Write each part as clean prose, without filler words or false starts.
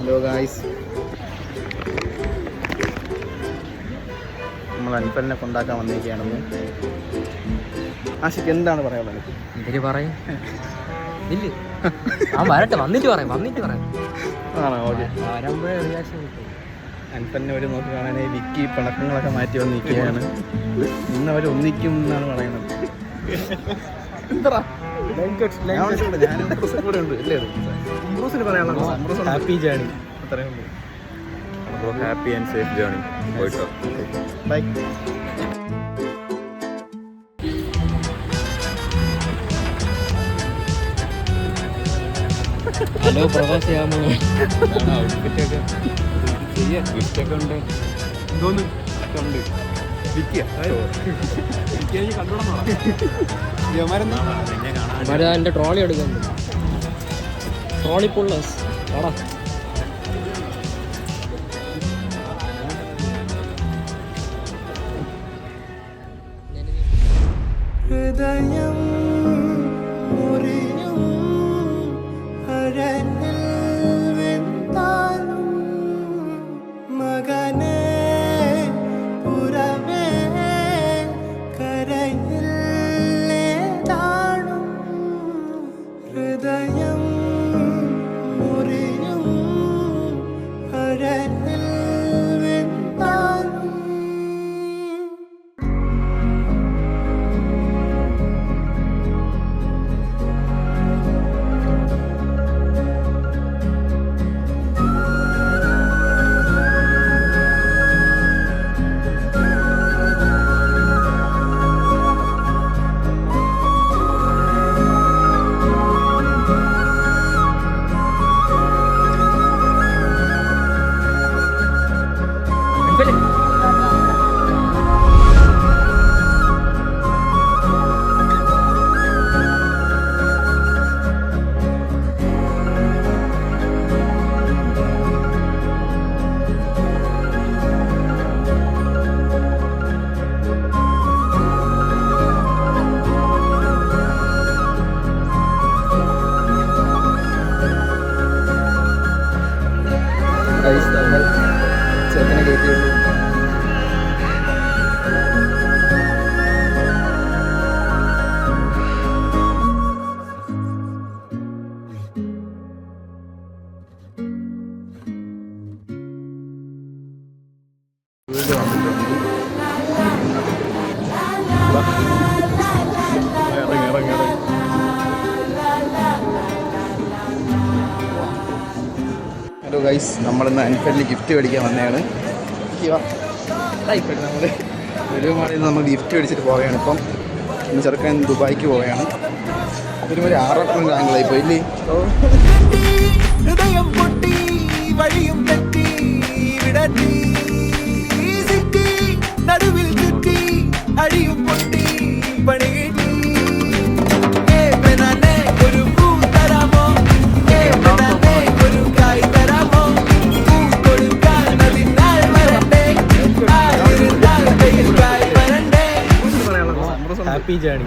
Hello guys, നമ്മൾ അൻഫലിനെ കൊണ്ടാക്കാൻ വന്നിരിക്കുകയാണെന്ന്. ആഷിക്ക് എന്താണ് പറയാനുള്ളത്? എന്തിനു പറയും? ഇല്ല, വരട്ടെ, വന്നിട്ട് പറയാം. ആണോ? ഓക്കെ. അൻഫലിനെ ഒരു നോക്കി കാണാനേ വിക്കി പിണക്കങ്ങളൊക്കെ മാറ്റി വന്നിരിക്കുകയാണ്. ഇന്ന് അവർ ഒന്നിക്കും എന്നാണ് പറയുന്നത്. Happy journey. അത്രയും ഹാപ്പി ആൻഡ് സേഫ് ജേണി. പോയിട്ടോ, ബൈ. ഹലോ പ്രവാസിയാമോ? ഔട്ട്ഫിറ്റൊക്കെ ചെയ്യാം, ഗിഫ്റ്റൊക്കെ ഉണ്ട്. എന്തോന്ന് ഉണ്ട് എൻ്റെ ട്രോളി എടുക്കുന്നു. ട്രോളി പുള്ളേഴ്സ് ആടാ. ഹൃദയം മുറിയും അഴകിൽ വെന്താലും മകനെ പുറമേ കരയിൽ ഏതാണും. ഹൃദയം മുറിയും അഴകിൽ വെന്താലും. ചെറുക്കനെ കയറ്റിയിട്ടു. ഹലോ ഗൈസ്, നമ്മളിന്ന് അൻഫലിന് ഗിഫ്റ്റ് മേടിക്കാൻ വന്നതാണ്. നമ്മൾ ഒരുപാട് നമ്മൾ ഗിഫ്റ്റ് മേടിച്ചിട്ട് പോവുകയാണ്. ഇപ്പം ഇന്ന് ചെറുക്കൻ ദുബായിക്ക് പോവുകയാണ്. ഒരുമാതിരി 6 ആംഗിളായി പോയില്ലേ? ഹൃദയം പൊട്ടി വഴിയും തെറ്റി വിടറ്റി നടുവിൽ ചുറ്റി അടിയും പൊട്ടി പണി കിട്ടി. ഒരു പൂ തരാമോ? ഒരു കായ് തരാമോ? പൂ കൊടുക്കാൻ അതിനാൽ വരണ്ടേ, കായ് വരണ്ടേ. Happy journey.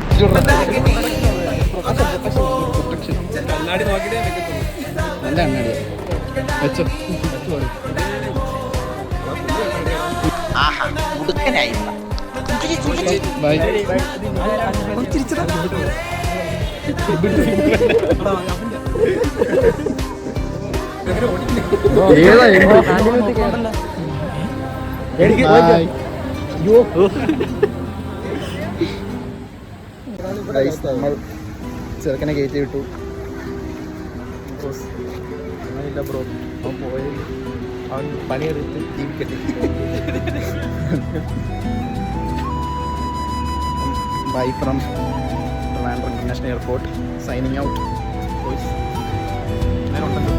കണ്ണാടി നോക്കിട്ടേ വെക്കത്തുള്ളൂ. നല്ല കണ്ണാടിയാ വെച്ചോ. ബൈ. നമ്മൾ ചെറുക്കനെ കയറ്റി വിട്ടു. അങ്ങനെയില്ല ബ്രോ, അവൻ പോയി, അവൻ പണിയെടുത്ത് ജീവിക്കട്ടെ. Bye from Trivandrum international airport. Signing out. ഞാൻ ഉണ്ടല്ലോ.